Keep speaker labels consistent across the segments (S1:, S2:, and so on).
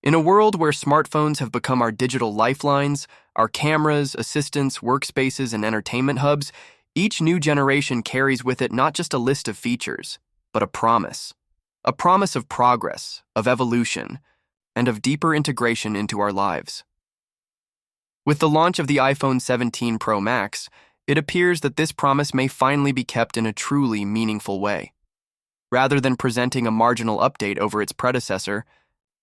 S1: In a world where smartphones have become our digital lifelines, our cameras, assistants, workspaces, and entertainment hubs, each new generation carries with it not just a list of features, but a promise. A promise of progress, of evolution, and of deeper integration into our lives. With the launch of the iPhone 17 Pro Max, it appears that this promise may finally be kept in a truly meaningful way. Rather than presenting a marginal update over its predecessor,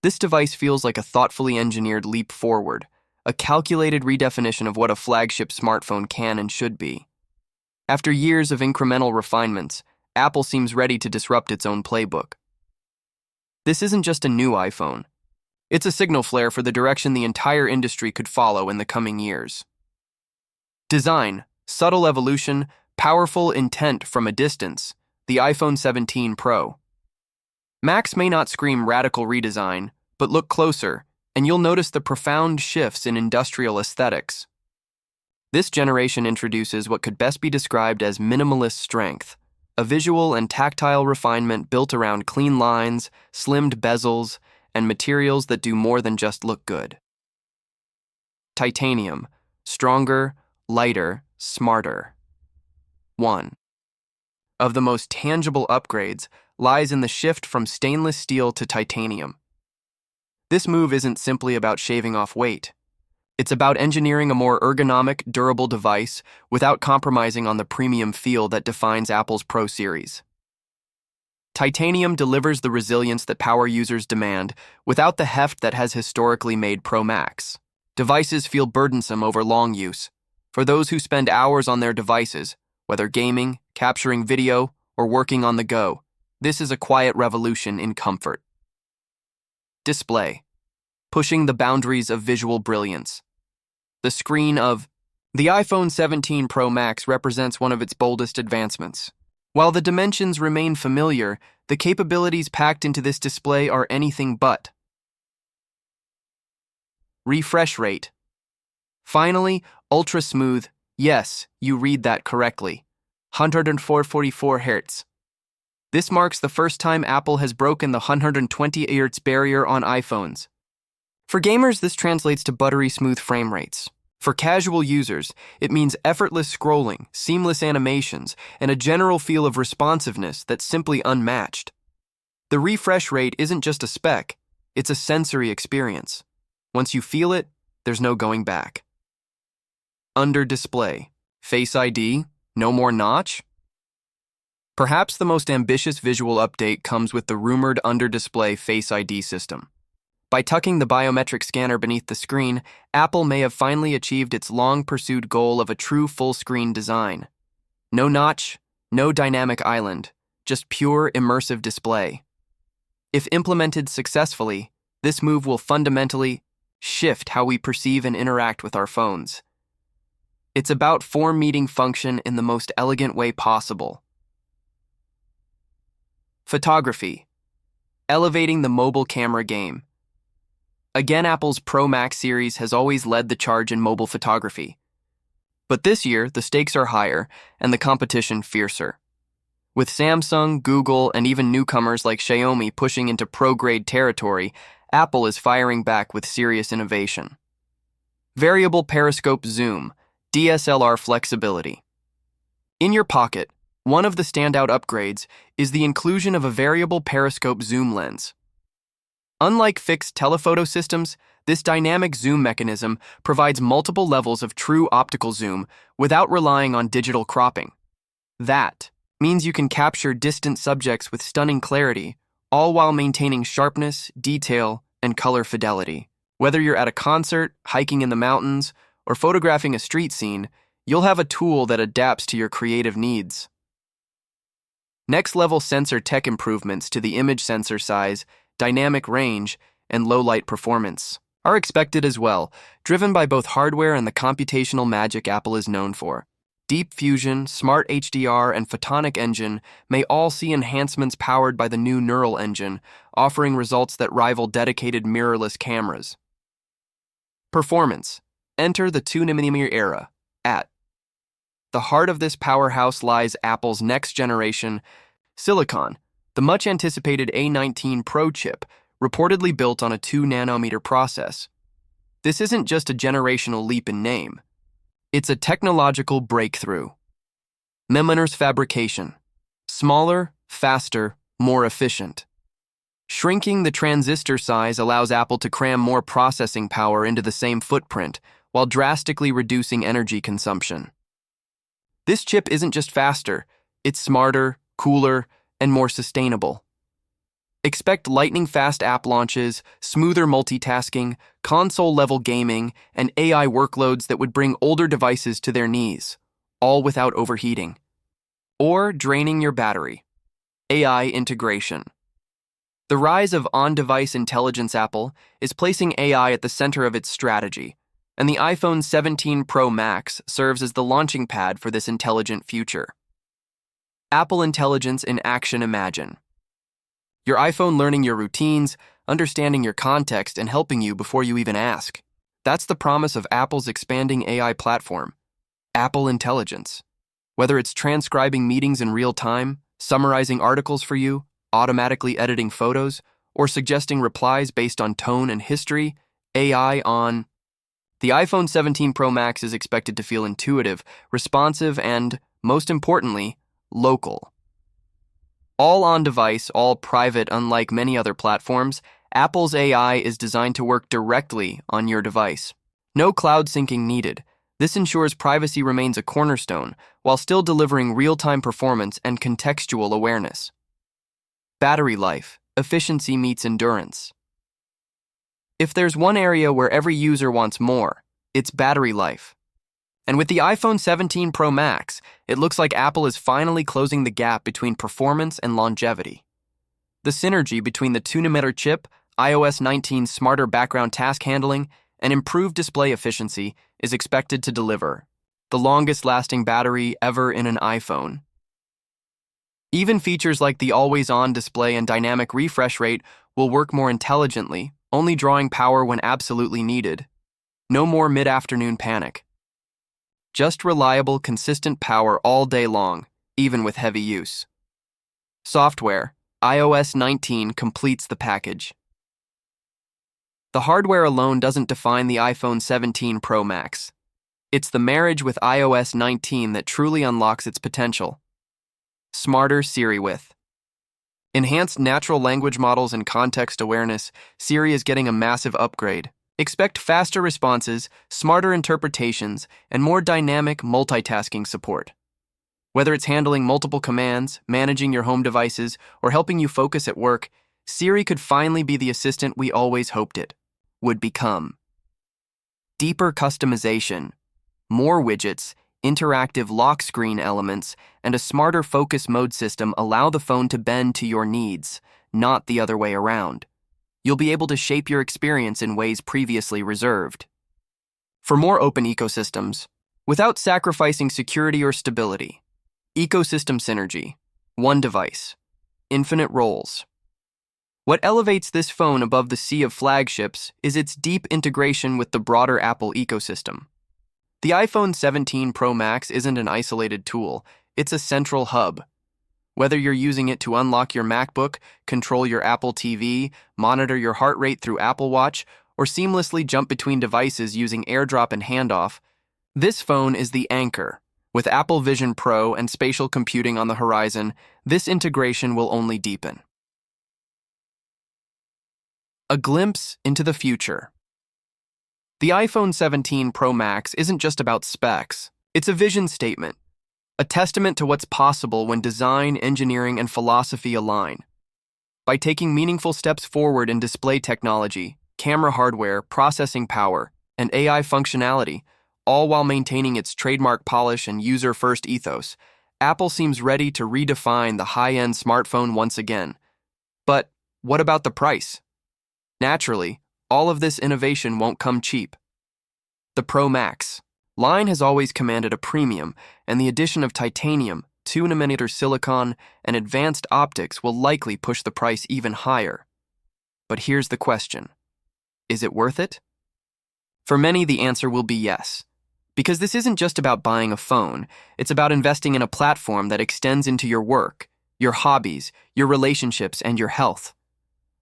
S1: this device feels like a thoughtfully engineered leap forward, a calculated redefinition of what a flagship smartphone can and should be. After years of incremental refinements, Apple seems ready to disrupt its own playbook. This isn't just a new iPhone. It's a signal flare for the direction the entire industry could follow in the coming years. Design, subtle evolution, powerful intent from a distance, the iPhone 17 Pro. Max may not scream radical redesign, but look closer, and you'll notice the profound shifts in industrial aesthetics. This generation introduces what could best be described as minimalist strength, a visual and tactile refinement built around clean lines, slimmed bezels, and materials that do more than just look good. Titanium, stronger, lighter, smarter. 1. Of the most tangible upgrades lies in the shift from stainless steel to titanium. This move isn't simply about shaving off weight. It's about engineering a more ergonomic, durable device without compromising on the premium feel that defines Apple's Pro series. Titanium delivers the resilience that power users demand without the heft that has historically made Pro Max. Devices feel burdensome over long use. For those who spend hours on their devices, whether gaming, capturing video, or working on the go, this is a quiet revolution in comfort. Display, pushing the boundaries of visual brilliance. The screen of the iPhone 17 Pro Max represents one of its boldest advancements. While the dimensions remain familiar, the capabilities packed into this display are anything but. Refresh rate. Finally, ultra smooth. Yes, you read that correctly. 144 Hz. This marks the first time Apple has broken the 120 Hz barrier on iPhones. For gamers, this translates to buttery smooth frame rates. For casual users, it means effortless scrolling, seamless animations, and a general feel of responsiveness that's simply unmatched. The refresh rate isn't just a spec, it's a sensory experience. Once you feel it, there's no going back. Under display, Face ID, no more notch? Perhaps the most ambitious visual update comes with the rumored under-display Face ID system. By tucking the biometric scanner beneath the screen, Apple may have finally achieved its long-pursued goal of a true full-screen design. No notch, no dynamic island, just pure immersive display. If implemented successfully, this move will fundamentally shift how we perceive and interact with our phones. It's about form-meeting function in the most elegant way possible. Photography, elevating the mobile camera game. Again, Apple's Pro Max series has always led the charge in mobile photography. But this year, the stakes are higher and the competition fiercer. With Samsung, Google, and even newcomers like Xiaomi pushing into pro-grade territory, Apple is firing back with serious innovation. Variable Periscope zoom, DSLR flexibility. In your pocket, one of the standout upgrades is the inclusion of a variable periscope zoom lens. Unlike fixed telephoto systems, this dynamic zoom mechanism provides multiple levels of true optical zoom without relying on digital cropping. That means you can capture distant subjects with stunning clarity, all while maintaining sharpness, detail, and color fidelity. Whether you're at a concert, hiking in the mountains, or photographing a street scene, you'll have a tool that adapts to your creative needs. Next-level sensor tech improvements to the image sensor size, dynamic range, and low-light performance are expected as well, driven by both hardware and the computational magic Apple is known for. Deep Fusion, Smart HDR, and Photonic Engine may all see enhancements powered by the new Neural Engine, offering results that rival dedicated mirrorless cameras. Performance. Enter the 2nm era. At the heart of this powerhouse lies Apple's next-generation Silicon, the much-anticipated A19 Pro chip, reportedly built on a 2-nanometer process. This isn't just a generational leap in name. It's a technological breakthrough. Millimeters fabrication. Smaller, faster, more efficient. Shrinking the transistor size allows Apple to cram more processing power into the same footprint while drastically reducing energy consumption. This chip isn't just faster, it's smarter, cooler, and more sustainable. Expect lightning-fast app launches, smoother multitasking, console-level gaming, and AI workloads that would bring older devices to their knees, all without overheating or draining your battery. AI integration. The rise of on-device intelligence. Apple is placing AI at the center of its strategy, and the iPhone 17 Pro Max serves as the launching pad for this intelligent future. Apple Intelligence in action. Imagine your iPhone learning your routines, understanding your context, and helping you before you even ask. That's the promise of Apple's expanding AI platform, Apple Intelligence. Whether it's transcribing meetings in real time, summarizing articles for you, automatically editing photos, or suggesting replies based on tone and history, AI on the iPhone 17 Pro Max is expected to feel intuitive, responsive, and, most importantly, local. All on-device, all private. Unlike many other platforms, Apple's AI is designed to work directly on your device. No cloud syncing needed. This ensures privacy remains a cornerstone while still delivering real-time performance and contextual awareness. Battery life. Efficiency meets endurance. If there's one area where every user wants more, it's battery life. And with the iPhone 17 Pro Max, it looks like Apple is finally closing the gap between performance and longevity. The synergy between the 2-nanometer chip, iOS 19's smarter background task handling, and improved display efficiency is expected to deliver the longest-lasting battery ever in an iPhone. Even features like the always-on display and dynamic refresh rate will work more intelligently, only drawing power when absolutely needed. No more mid-afternoon panic. Just reliable, consistent power all day long, even with heavy use. Software. iOS 19 completes the package. The hardware alone doesn't define the iPhone 17 Pro Max. It's the marriage with iOS 19 that truly unlocks its potential. Smarter Siri with enhanced natural language models and context awareness. Siri is getting a massive upgrade. Expect faster responses, smarter interpretations, and more dynamic multitasking support. Whether it's handling multiple commands, managing your home devices, or helping you focus at work, Siri could finally be the assistant we always hoped it would become. Deeper customization, more widgets, interactive lock screen elements, and a smarter focus mode system allow the phone to bend to your needs, not the other way around. You'll be able to shape your experience in ways previously reserved. For more open ecosystems, without sacrificing security or stability. Ecosystem synergy, one device, infinite roles. What elevates this phone above the sea of flagships is its deep integration with the broader Apple ecosystem. The iPhone 17 Pro Max isn't an isolated tool, it's a central hub. Whether you're using it to unlock your MacBook, control your Apple TV, monitor your heart rate through Apple Watch, or seamlessly jump between devices using AirDrop and handoff, this phone is the anchor. With Apple Vision Pro and spatial computing on the horizon, this integration will only deepen. A glimpse into the future. The iPhone 17 Pro Max isn't just about specs, it's a vision statement, a testament to what's possible when design, engineering, and philosophy align. By taking meaningful steps forward in display technology, camera hardware, processing power, and AI functionality, all while maintaining its trademark polish and user-first ethos, Apple seems ready to redefine the high-end smartphone once again. But what about the price? Naturally, all of this innovation won't come cheap. The Pro Max line has always commanded a premium, and the addition of titanium, 2-nanometer silicon, and advanced optics will likely push the price even higher. But here's the question. Is it worth it? For many, the answer will be yes. Because this isn't just about buying a phone, it's about investing in a platform that extends into your work, your hobbies, your relationships, and your health.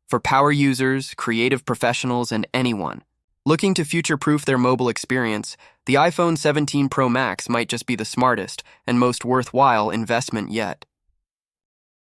S1: For power users, creative professionals, and anyone looking to future-proof their mobile experience, the iPhone 17 Pro Max might just be the smartest and most worthwhile investment yet.